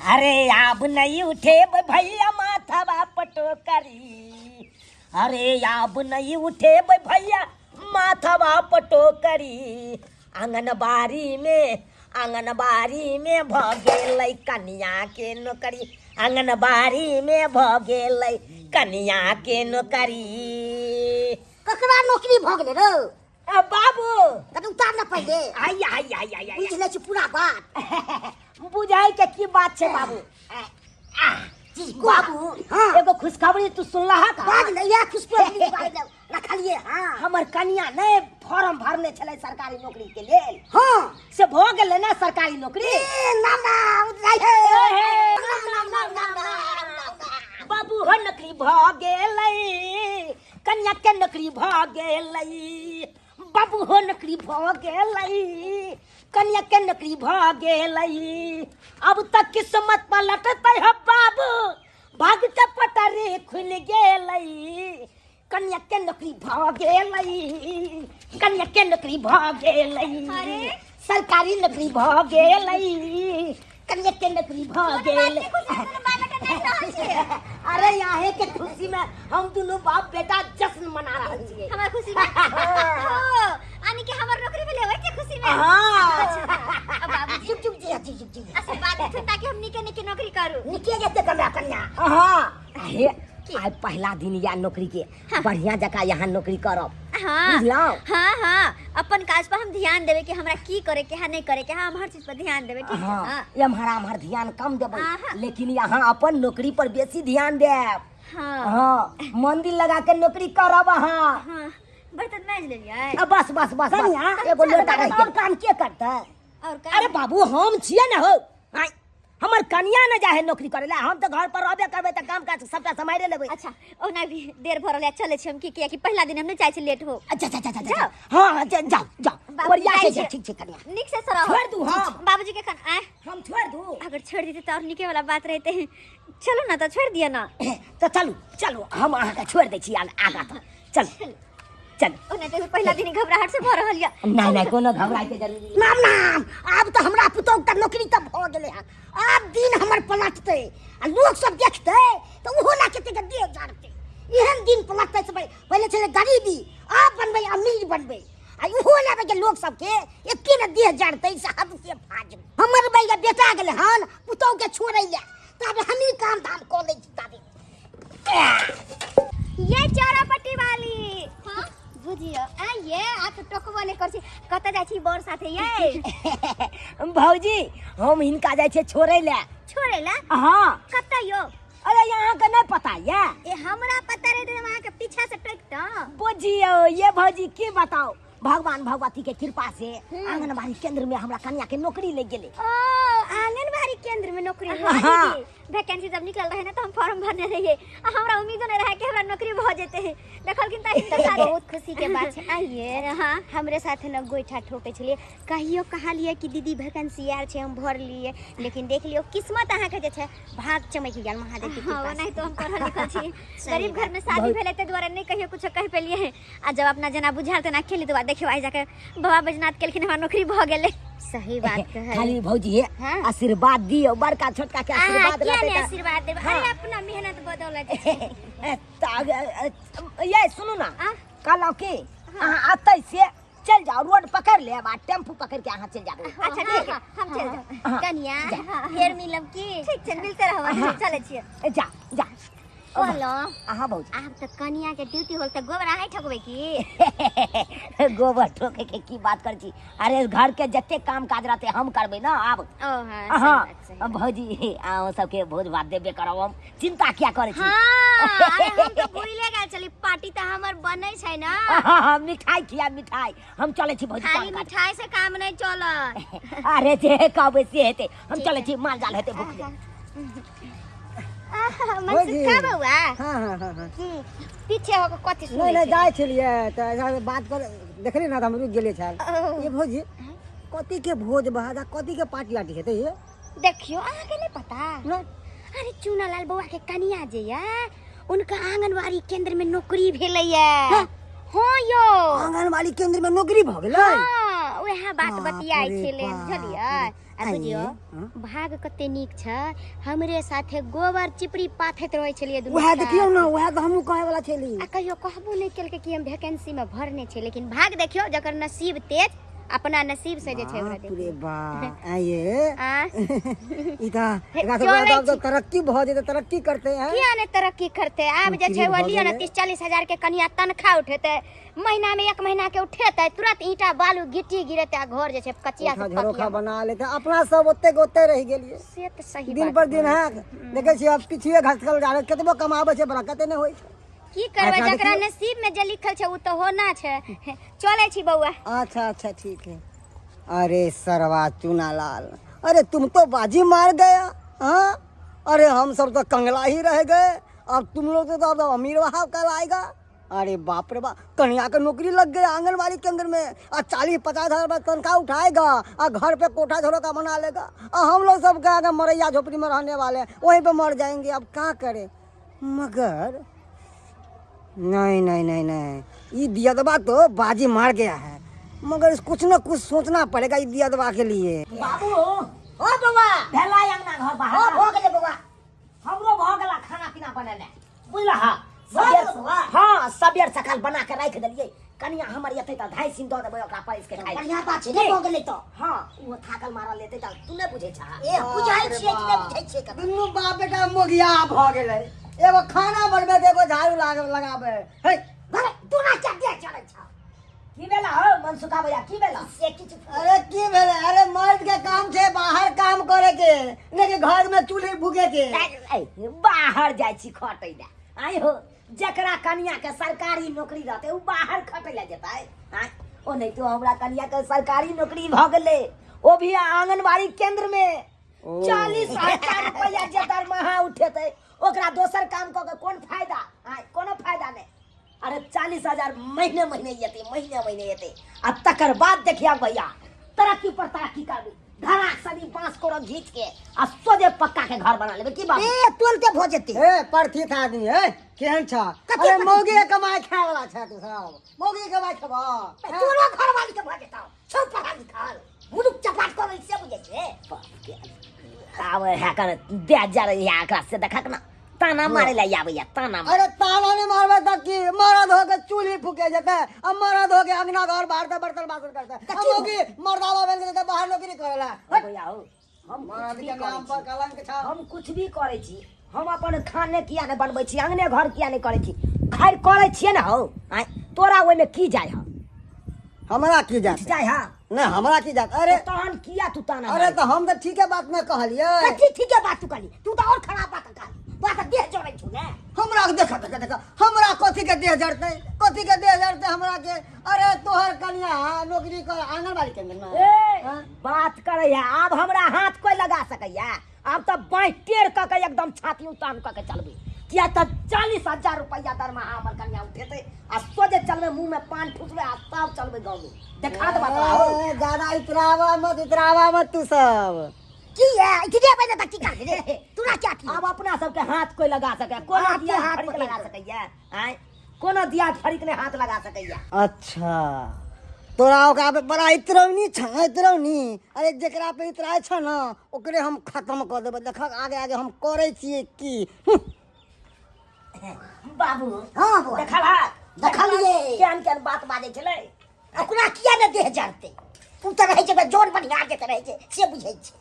अरे अब नहीं उठे भैया माथवा पटोकरी। अरे अब नहीं उठे भैया माथवा पटोकरी। आंगनबाड़ी में भगेलै कन्या के नौकरी। आंगनबाड़ी में भगेलै कन्या के नौकरी। ककरा नौकरी भ गेलै रो? बाबू कतौ उतार न पहिले। आई बुझ ले छी पूरा बात। बुझाई के की बात छे बाबू? बाबू एगो खुशखबरी तू सुनला है का? बाज ले या खुशखबरी रखलिए। हां हमर कन्या ने फॉर्म भरने छले सरकारी नौकरी के लेल। हां से भ गेलै ना सरकारी नौकरी। नाम बाबू हो नौकरी भ गेलै कन्या के नौकरी भ गेलै। बाबू हो नौकरी भ गेलै कन्या के नौकरी भ गेलै। अब तक किस्मत पलटतै है बाबू भाग के पटरी खुल गेलै। कन्या के नौकरी भ गेलै कन्या के नौकरी भ गेलै। सरकारी नौकरी भ गेलै कन्या के नौकरी भ गेलै। अरे यहाँ के खुशी में हम दोनों बाप बेटा जश्न मना रहे छियै। हमर खुशी में आनी के हमर नौकरी मिले होय के खुशी में। हां बाबू चुप जी ऐसे बात है ताकि हम निके नौकरी करू। निके जते कन्या कन्या। हां हे आज पहला दिन या नौकरी के बढ़िया जगह यहाँ नौकरी करब। हाँ बुझलौ? हाँ अपन काज पर हम ध्यान देवे कि हमरा की करे के है नहीं करे के। हम हर चीज पर ध्यान देवे। ठीक है। हाँ हमारा ध्यान कम देबै लेकिन यहाँ अपन नौकरी पर बेसी ध्यान देब। हाँ मंदिर लगा के नौकरी करब। हाँ बर्तन मांज लेलियै। बस कन्या एगो लोटा रह गेल। काम के करतै? और अरे बाबू हम छियै ना हो। हमर कन्या न जाहे नौकरी करे ला। हम तो घर पर रहबे करबे त काम काज सबटा संभाले लेबै। अच्छा ओना भी देर भरल चले छी हम की किया कि पहला दिन हम नहीं चाहे छी लेट हो। अच्छा हां जाओ बढ़िया से ठीक कन्या निक से सरा छोड़ दू। हां बाबूजी के खाना हम छोड़ दू। अगर छोड़ देते तो और निके वाला बात रहते हैं। चलो ना तो छोड़ दिया ना। तो चलो हम अहाँ के छोड़ दै छी आगा त चल ओना तो पहला दिन घबराहट से भर रहल या। नहीं कोनो घबराए के जरूरी नाम अब तो हमरा पुतौ का नौकरी तब भ गेलै है। अब दिन हमर पलटतै आ लोग सब देखतै तो ओहो ना केते के देह झाड़तै। एहन दिन पलटतै से पहले छले गरीबी अब बनबै अमीर बनबै आ ओहो लेबे के लोग सब के एके ने देह झाड़तै से हद से फाज। हमर बैगा बेटा गेलै हन पुतौ के छोड़ै ले तब हम ही काम धाम क लै छी। तब ये चौरापट्टी वाली हां बुझियो ये आप तो टोकबो नहीं कर छी कत जाय छी बोर साथे ये। भौजी हम हिनका जाय छे छोड़े ला। हां कत यो? अरे यहाँ का नहीं पता ये हमरा पता रहे वहां के पीछा से टोकता। बुझियो ये भौजी की बताओ भगवान भगवती के कृपा से आंगनबाड़ी केंद्र में हमरा कन्या के नौकरी ले गेले। आंगनबाड़ी केंद्र में नौकरी हुआ। वैकेंसी जब निकल रहे ना तो हम फॉर्म भरने रहिए। हमरा उम्मीद नहीं रहा कि हमरा नौकरी भ जेते है। देखल किन त बहुत खुशी के बात है। आइए हां हमरे साथे न गोइठा ठोके छलिए कहियो कहलिए कि दीदी वैकेंसी आर छे हम भर लिए लेकिन देख लियो किस्मत अहाँ के जे छे भाग चमक गेल महादेव के कृपा। हां नहीं तो हम पढ़ल लिखल छी गरीब घर में शादी भेले ते द्वारा नहीं कहियो कुछ कह पेलिए। आ जब अपना जना बुझाल त ना खेली तो देखियो आई जाके बाबा बैजनाथ केलखिन हमरा नौकरी भ गेले। सही बात कह खाली भौजी आशीर्वाद दियो बड़का छोटका के आशीर्वाद रहते त आशीर्वाद देब। अरे अपना मेहनत बदौलत ये सुनो ना कल के अहाँ आते से चल जाओ रोड पकड़ ले आ टेम्पू पकड़ के अहाँ चल जाओ। अच्छा ठीक है हम चल जाओ। कन्या फिर मिलब की? ठीक छै मिलते रहब। चले छिए जा बोलो अहाँ भौजी आप तो कन्या के ड्यूटी होल त गोबर आही ठकबे की? गोबर ठोके के की बात कर छी? अरे घर के जते काम काज रहते हम करबे ना। अब हां भौजी आओ सबके भोज भात देबे करब हम चिंता क्या करे छी। अरे हम तो भूले गेल चली पार्टी त हमर बनै छै ना। हां मिठाई हम चले छी भौजी। खाली मिठाई से काम नहीं चलत। अरे जे कहबे से हेते हम चले छी माल जाल हेते भूख ले। मन से का बउआ? हां पीछे हो कथि सुनै नहीं जाय छलिए त बात कर देखली ना हम रुक गेले छल। ये भौजी कथि के भोज बहादा कथि के पार्टी आटी हेते ये? देखियो अहाँ के नहीं पता? अरे चूनालाल बउआ के कन्या जे या उनका आंगनबाड़ी केंद्र में नौकरी भेलै या। हां यो आंगनबाड़ी केंद्र में नौकरी भ गेलै। उहे बात बतियाइ बाप रे छले बाप बुझलियै रे। आ बुझियो हाँ? भाग कते नीक छ हमरे साथे गोबर चिपड़ी पाथैत रहै छलियै दुनू वह देखियो साथ। ना, वह तो हमहू कहे वाला छली। आ कहियो कहबो नहीं केलकै कि हम वैकेंसी में भरने छै, लेकिन भाग देखियो जकर नसीब तेज अपना नसीब से जे छै ओकरा बाप रे देखियो। बा आये आ इता एकरा सब चलै तो छी। तरक्की भ जेते, तरक्की करते हैं। किया ने तरक्की करते आब जे छै नौकरी भऽ लियो ना गेलै। 30-40 हजार के कनिया तनखा उठेते, महीना में 1 महीना के उठेते, तुरंत ईटा बालू गिट्टी गिरेते आ घर जे छै कचिया से झरोखा पकिया। बना लेते, अपना सब ओते के ओते रह गेलिए। से तो सही दिन बात पर दिन है। है देखे छी, अब पिछुए घसकल जा रहे, कतबो कमाबे छै बरकते नहीं होई। की करबै, अच्छा, जकरा देखियौ। नसीब में जे लिखल छै उ तो होना छै। चलै छी बौआ। अच्छा अच्छा ठीक है। अरे सरवा चूनालाल, अरे तुम तो बाजी मार गया। हाँ, अरे हम सब तो कंगला ही रह गए, अब तुम लोग तो अब अमीर वहां कल आएगा। अरे बाप रे बाप, कन्या का नौकरी लग गया आंगनबाड़ी केंद्र में, और 40-50 हजार तनख्वाह उठाएगा और घर पे कोठा झरोका बना लेगा, और हम लोग सब क्या मरैया झोपड़ी में रहने वाले हैं, वहीं पे मर जाएंगे। अब क्या करें? मगर नहीं नहीं नहीं नहीं, ये दियदबा तो बाजी मार गया है, मगर कुछ न कुछ सोचना पड़ेगा ये दियदबा के लिए। बाबू ओ बउआ, भेला अंगना घर ओ बाहर हो गेले बउआ। हमरो भ गेला खाना पीना बनेने बुझला। भऽ गेल बउआ? हाँ सबेर सकाल बना के राख देलिए, कनिया हमर एते त 2.5 दिन द देबै ओकरा परिस के खाइ। बढ़िया बात छै ने, हो गेले तो। हाँ वो थाकल मारल लेते त तू ने बुझै छा। ए बुझाइ छियै कि नहि बुझै छियै? दुनू बाप बेटा मोगिया भ गेलै, एगो खाना बनबे के एगो झाड़ू लगाबे। हे भले तू ना क्या दे चलै छ। की भेला हो मनसुखा भैया, की भेला? से किछ अरे की भेले? अरे मर्द के काम छै बाहर काम करे के, ने के घर में चूल्हे भुगे के। ए, बाहर जाइ छी खटै ले। आइ हो जकरा कनिया के सरकारी नौकरी रहते उ बाहर खटै ले जेतै। आइ ओ नहीं तो हमरा कनिया के सरकारी नौकरी भ गेलै, ओ भी आंगनबाड़ी केंद्र में। 40,000 रुपया जे दरमाहा उठेतै ओकरा दोसर काम क के कोन फायदा? आइ कोनो फायदा नहीं। अरे 40,000 महीने महीने येते आ तकर बाद देखिया भैया तरक्की पर तरक्की करबी, धड़ाक सभी बांस को घींच के आ सोझे पक्का के घर बना लेबे। की बात? ए तुरंते भ जेते। ए परथित आदमी है केहन छ? अरे मौगी के कमाई खाए वाला छ तू सब, मौगी के कमाई खबा तोरो घर वाली के भ जेतौ, छौ पढ़ा लिखल मुलुक चपाट करे से बुझे छे। आब है कर दे जा रही है एकरा से देखक ना ताना मारे ले आबैया, ताना मारे। अरे ताला नहीं मारबे तक की मरद हो के चूल्ही फूके जेते, अब मरद हो के अंगना घर बाहर से बर्तन बासन करते, हम लोग की मर्दावा बन के बाहर नौकरी करेला। भैया हो हम मर्द कुछ भी के नाम पर करै कलंक छी, छ। हम कुछ भी करे छी, हम अपन खाने किया ने बनबै छी, अंगने घर किया नहीं करे छी, खैर करे छिए ना हो। आइ तोरा ओइ में की जाय ह? हमरा की जात जाय ह ना, हमरा की जात? अरे तहन किया तू ताना अरे तो हम तो ठीक है बात में कहलिए। कथी ठीक है बात तू कहली, तू तो और खराब बात कहली, बात देह जोड़ै छु ने। हमरा के देखा देखा देखा हमरा कथी के देह जड़ते, कथी के देह जड़ते हमरा के? अरे तोहर कन्या नौकरी कर आंगनबाड़ी केंद्र में। ए, हाँ? बात करे है अब हमरा हाथ कोई लगा सकैया? अब तो बाँह टेढ़ क के एकदम छाती उतान क के चलबी, किया तो 40,000 रुपया दरमाहा हमर कन्या उठेते आ सोझे चलबे, मुंह में पान ठुसबे आ तब चलबे गाँव में। देखा दे बात हो। ए, ज्यादा इतरावा मत तू सब। की है इतने बजे तक की कर दे तू ना क्या थी? अब अपना सब के हाथ कोई लगा सके, कोनो हाथ दिया के हाथ फरीक पकड़ लगा के। सकैया? आय कोनो दिया फरीक ने हाथ लगा सकैया? अच्छा तोरा ओकरा पे बड़ा इतरौनी छ, इतरौनी। अरे जेकरा पे इतराय छ ना ओकरे हम खत्म कर देबे। देख आगे आगे हम करे छिए की। बाबू हाँ बुआ। देखला देखलिए। केहन बात बाजै छलै। ओकरा किया ने देह जड़ते? तू तो रहे छे जोन बढ़िया के रहे छे से बुझै छे।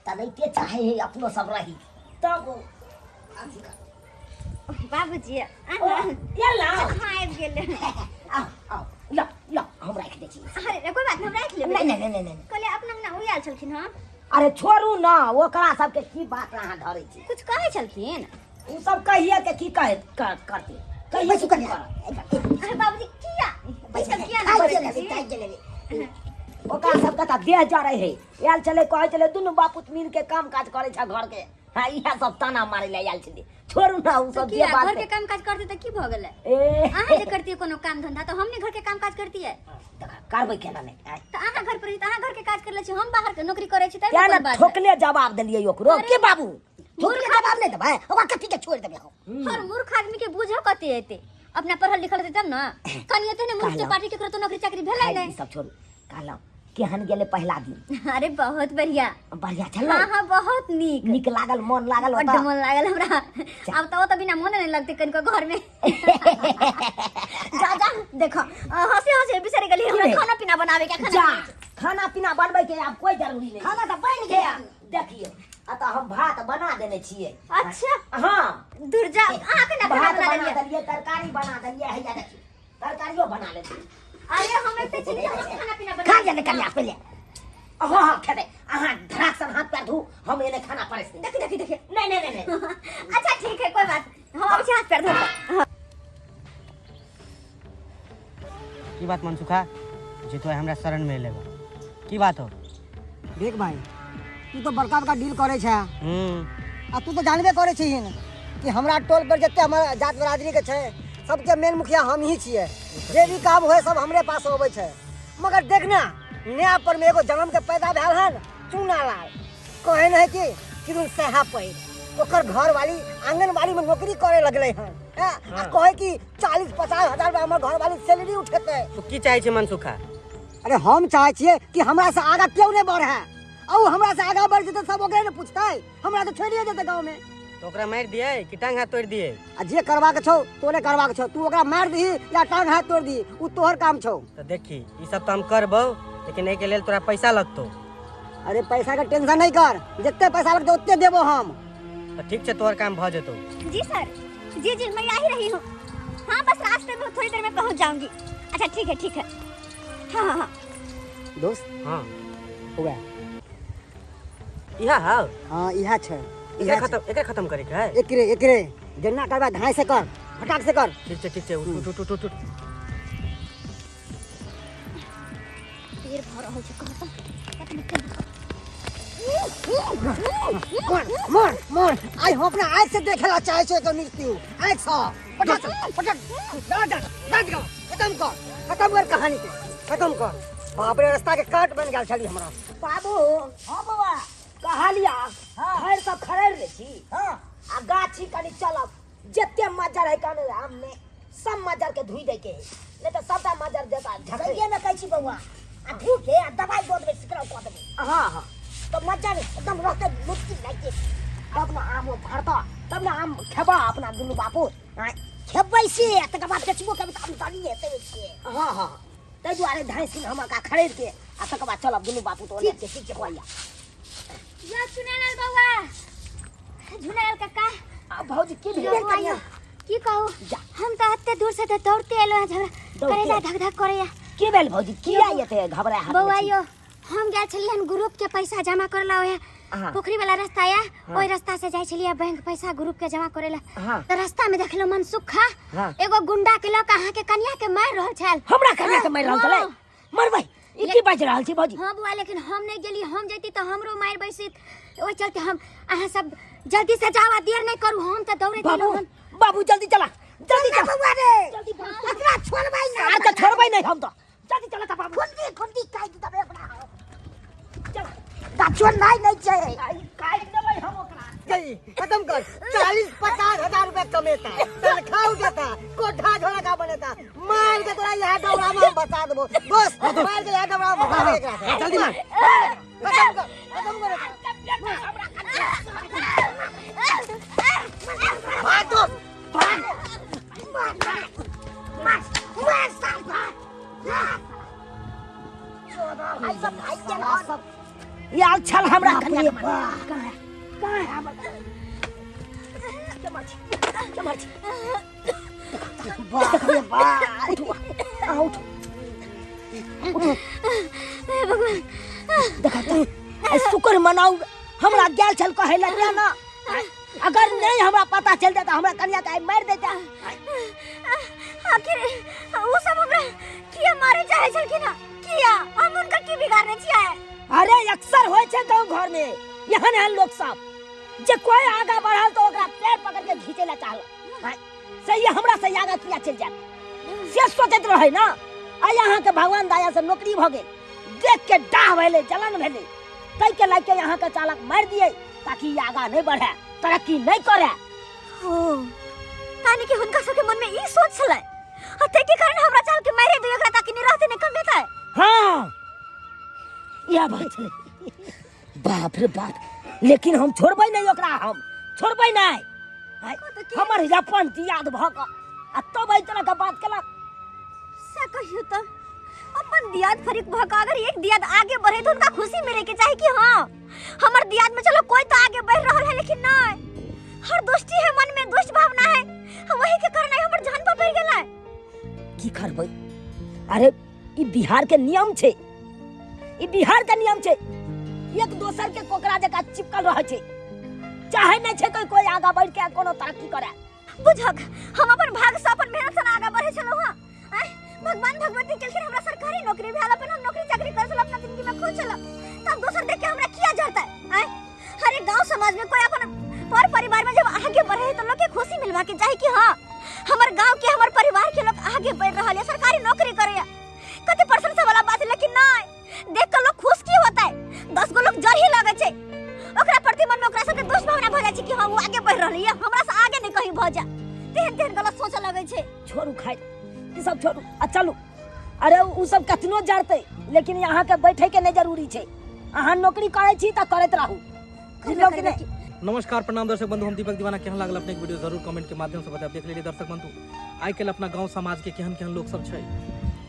तनैते चाहे है अपनो सब रही तब बाबूजी केला आबि गेलै। आओ ल हम राख दै छी। अरे कोई बात नहीं, हम राख लेबै। नहीं कहले अपना अंगना उयाल छलखिन हम, अरे छोड़ू ना ओकरा सबके की बात अहाँ धरै छी। कुछ कहै छलखिन। उ सब कहिए के की कहे करते कहिए की कर। अरे बाबूजी किया ई सब किया ना करै छी? ओकरा सबके त देह जड़ै है, आयल चले कहै चले दुनू बापूत मिल के काम काज करे छ घर के। हाँ इहे सब ताना मारे ले आयल छलै, छोड़ू ना उ सब जे किया बात घर के काम काज करते त की भ गेलै? ए अहाँ जे करती कोनो काम धंधा तो हमने घर के काम काज करती है। करबै केना नहीं? तो अहाँ घर पर ही, तो अहाँ घर के काज करले छी, हम बाहर के नौकरी करे छी, तब क्या ना कोन बात है? ठोकले जवाब देलियै ओकरो के बाबू ठोकले जवाब नहीं देबे, ओकरा कथी के छोड़ देबे? हर मूर्ख आदमी के बुझो कते हेते, अपना पढ़ल लिखल हेते तब ना। कनियो तेने मूर्ख कहलौं। पार्टी के करो तो नौकरी चाकरी भेलै खाइ नहीं। ई सब छोड़ू कहलौं केहन गेले पहला दिन? अरे बहुत बढ़िया। बढ़िया चल। हाँ हाँ बहुत नीक निक लागल, मन लागल बड्ड मन लागल हमरा। अब तो बिना मन नहीं लगते कनको घर में। जा जा देखो हंसी हंसी बिसर गली हमरा खाना पीना बनावे के। जा खाना पीना बनबै के अब कोई जरूरी नहीं, खाना तो बन गया। देखिए अतः हम भात बना देने छिए। अच्छा हाँ दूर जा आके ना भात बना बना देलिए। देलिए, तरकारी बना देलिए, हैया देखिए तरकारियो बना लेते। अरे हम एते चीज खाना पीना खा बना जाने कन्या पहले। हाँ खेते अहाँ धड़ाक सन हाथ पैर धो, हम एने खाना परेस दें। देखी देखी नहीं नहीं नहीं नहीं। अच्छा ठीक है कोई बात हम अब हाथ पैर धो। की बात मनसुखा जे तो हमरा शरण में लेगा की बात हो? देख भाई तू तो बड़का बड़का डील करे छे आ तू तो जानबे करे छीन कि हमरा टोल पर जते हमारा जात बरादरी के छे सबके मेन मुखिया हम ही छिए। जे भी काम होए सब हमरे पास होवे छे। मगर देखना नया पर में एगो जन्म के पैदा भेल हन चूनालाल, कहे नहीं कि किदुन सहा पे ओकर घर वाली आंगनबाड़ी में नौकरी करे लगले हन। आ कहे कि 40-50 हजार में हमर घर वाली सैलरी उठेते। तू की चाहे छे मनसुखा? अरे हम चाहे छिए कि हमरा से आगा क्यों नहीं बढ़े। औ हमरा से आगा बढ़ जते सब ओकरे ने पूछते, हमरा तो छोड़िए देते गांव में। तो ओकरा मार दिए कि टांग हाथ तोड़ दिए? आ जे करवा के छौ तोने करवा के छौ, तू ओकरा मार दी या टांग हाथ तोड़ दी उ तोहर काम छौ। तो देखी ई सब तो हम करबो, लेकिन ए के लेल तोरा पैसा लगतो। अरे पैसा का टेंशन नहीं कर, जितने पैसा लगते उतने देबो हम। तो ठीक छे तोहर काम भ जेतो। जी सर जी मैं आ ही रही हूँ। हाँ बस रास्ते में थोड़ी देर में पहुँच जाऊंगी। अच्छा ठीक है। हाँ हाँ हाँ दोस्त हां हुआ इहा हां हां इहा छे। एकरा खत्म करे के है। एकरे जन्ना करवा धाय से कर, फटाक से कर। ठीक छे उठ देर भर हो चुका मोर आई हो अपना आँख से देखेला चाहे छे तो मृत्यु आँख से फटाक खत्म कर कहानी के, खत्म कर। बाप रे रास्ता के काट बन गेल छली हमरा। बाबू हाँ बाबा कहलिया खैर सब खड़े रहे छी। हाँ आ गाछी कनी चलब, जते मजर है कने हमने सब मजर के धुई दे के, नहीं तो सबटा मजर देता झगड़े। सही में कहै छी बउआ आ धू के आ दवाई दो देबे सिकरा को देबे। हाँ हाँ तो मजर एकदम रहते मुट्ठी लागे तब ना आम फड़ता, तब ना आम खेबा अपना दुनू बापू। खेबै से तकर बाद बेचबो के हम दानी हेते से। हाँ हाँ ताहि दुआरे धाइसिन हम का खरीद के आ तकर बाद चलब दुनू बापू तो ठीक छै भैया। या चुनालाल बाबा झुनालाल काका आ भौजी की भेल बाबू आइयो की कहू हम तो एते दूर से तो दौड़ते एलो है झगड़ा करेला धक धक करैया। की भेल भौजी की आइते घबरा हाथ बाबू आइयो हम गेल छलियन ग्रुप के पैसा जमा करला है पोखरी वाला रास्ता या ओई रास्ता से जाय छलिया बैंक पैसा ग्रुप के जमा करेला। तो रास्ता में देखलो मनसुखा एगो गुंडा के लोग अहाँ के कन्या के मार रहल छल। हमरा कन्या के मार रहल छले मरबै ई की बाज रहल छी भौजी? हां बुआ लेकिन हम नहीं गेली, हम जैती तो हमरो मार बैसित। ओई चलते हम अहाँ सब जल्दी से जावा, देर नहीं करू हम तो दौड़े दिलो हम। बाबू जल्दी चला बउआ रे जल्दी एकरा छोड़बै ना। आ त छोड़बै नहीं हम तो जल्दी चला त बाबू खुंडी काट दबे अपना चल गाछो नहीं छै। आई काट देबै हम ओकरा। गई खत्म कर। 40-50 हजार रुपए कमेता, तनखाऊ देता, कोठा झोला का बनेता, मार के तोरा यहाँ डबरा में बता देबो। बस मार के यहाँ डबरा में बता दे एकरा। जल्दी मार खत्म कर भाग तो मार साल भाई सब भाई के यार छल हमरा कन्या के मार कहां है हमर चमच बाप रे बाप आउट हे भगवान देखा तो शुक्र मनाऊ हमरा गेल छल कहे लगे ना। अगर नहीं हमरा पता चल जाता हमरा कन्या के मार देता। आखिर वो सब हमरा किया मारे चाहे छल कि ना किया हम उनका की बिगाड़ने चाहिए। अरे अक्सर होय छै गांव घर में यहन है लोग सब जे कोई आगा बढ़ल तो ओकरा पैर पकड़ के खींचे ला चाहल। सही हमरा से आगा किया चल जात से सोचत रहे ना। आ यहाँ के भगवान दया से नौकरी भ गेल, देख के डाह भेले जलन भेले, तै के लाग के यहाँ के चालक मार दिए ताकि आगा नहीं बढ़े, तरक्की नहीं करे। हो तानी के हुनका सबके मन में ई सोच छले हते के कारण हमरा चाल के मारे दियो ताकि निराश ने कम देता है। हाँ यह बात छले बाप रे बाप लेकिन हम छोड़बै नहीं ओकरा हम छोड़बै नहीं आय, हमर अपन दियाद भ क आ तब एहि तरह के बात केलक से कहियो तो अपन दियाद फरीक भका अगर एक दियाद आगे बढ़े तो उनका खुशी मिले के चाहिए कि हाँ हमर दियाद में चलो कोई तो आगे बढ़ रहा है लेकिन नहीं हर दोस्ती है मन में दुष्ट भावना है हम वही के कारण हमर जान पर पड़ गेला की करबै अरे ई बिहार के नियम छे ई बिहार के नियम छे एक दोसर के कोकरा जका चिपकल रह छे चाहे नहीं छे कोई आगा बढ़ के कोनो तरक्की करे बुझक हम अपन भाग से अपन मेहनत से आगे बढ़े चलो हां भगवान भगवती के हमरा सरकारी नौकरी भेल अपन हम नौकरी चाकरी कर चलो अपना जिंदगी में खुश चलो तब दोसर देख के हमरा किया जाता है हर एक गांव समाज में कोई अपन पर परिवार में जब आगे बढ़े तो लोग के खुशी मिलवा के चाहे कि हां हमर गांव के हमर परिवार के लोग आगे बढ़ रहा है सरकारी नौकरी करे कते प्रशंसा वाला बात है लेकिन नहीं देख के लोग खुश की होता है 10 गो लोग जर ही लगे छे ओकरा प्रति मन में ओकरा सब के दुष्ट भावना भ जाय छै कि हां वो आगे बढ़ रहली है हमरा से आगे नहीं कहीं भ जा तेहन तेहन गलत सोच लगे छे छोड़ू खाइ ई सब छोड़ू आ चलू अरे उ सब कतनो जरते लेकिन यहाँ के बैठे के नहीं जरूरी छे अहाँ नौकरी करे छी त करत रहू लोग नहीं नमस्कार प्रणाम दर्शक बंधु हम दीपक दीवाना केहन लागल अपने एक वीडियो जरूर कमेंट के माध्यम से बताएब देख लेलिए दर्शक बंधु आइ काल्हि अपना गांव समाज के केहन केहन लोग सब छै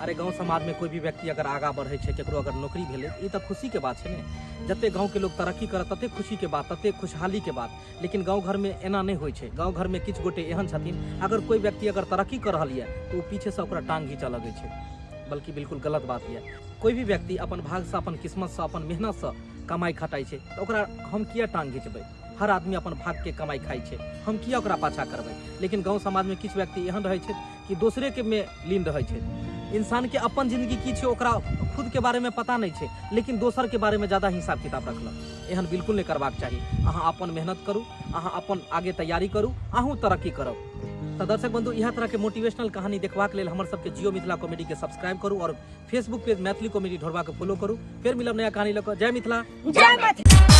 अरे गांव समाज में कोई भी व्यक्ति अगर आगा बढ़े छै केकरो अगर नौकरी भेले ई त खुशी के बात छै ने जते गांव के लोग तरक्की करत तते खुशी के बात तते खुशहाली के बात लेकिन गांव घर में एना नहीं होय छै गांव घर में किछ गोटे एहन छथिन अगर कोई व्यक्ति अगर तरक्की कर रहल है तो वो पीछे से ओकरा टांग घींचा लगे छै बल्कि बिल्कुल गलत बात है कोई भी व्यक्ति अपन भाग से अपन किस्मत से अपन मेहनत से कमाई खटाई छै तो ओकरा हम किया टांग घींचबै हर आदमी अपन भाग के कमाई खाई छै हम किया ओकरा पाछा करबै लेकिन गांव समाज में किछ व्यक्ति एहन रहै छै कि दोसरे के में लीन रहै छै इंसान के अपन जिंदगी की छै ओकरा खुद के बारे में पता नहीं छै लेकिन दोसर के बारे में ज्यादा हिसाब किताब रखलक एहन बिल्कुल नहीं करबाक चाही अहाँ अपन मेहनत करू अहाँ अपन आगे तैयारी करू अहूँ तरक्की करब तो दर्शक बंधु इह तरह के मोटिवेशनल कहानी देखबाक लेल हमर सबके जियो मिथिला कॉमेडी के सब्सक्राइब करू और फेसबुक पेज मैथिली कॉमेडी ढोरबा के फॉलो करू फिर मिलब नया कहानी लऽ कऽ जय मिथिला जय मैथिली।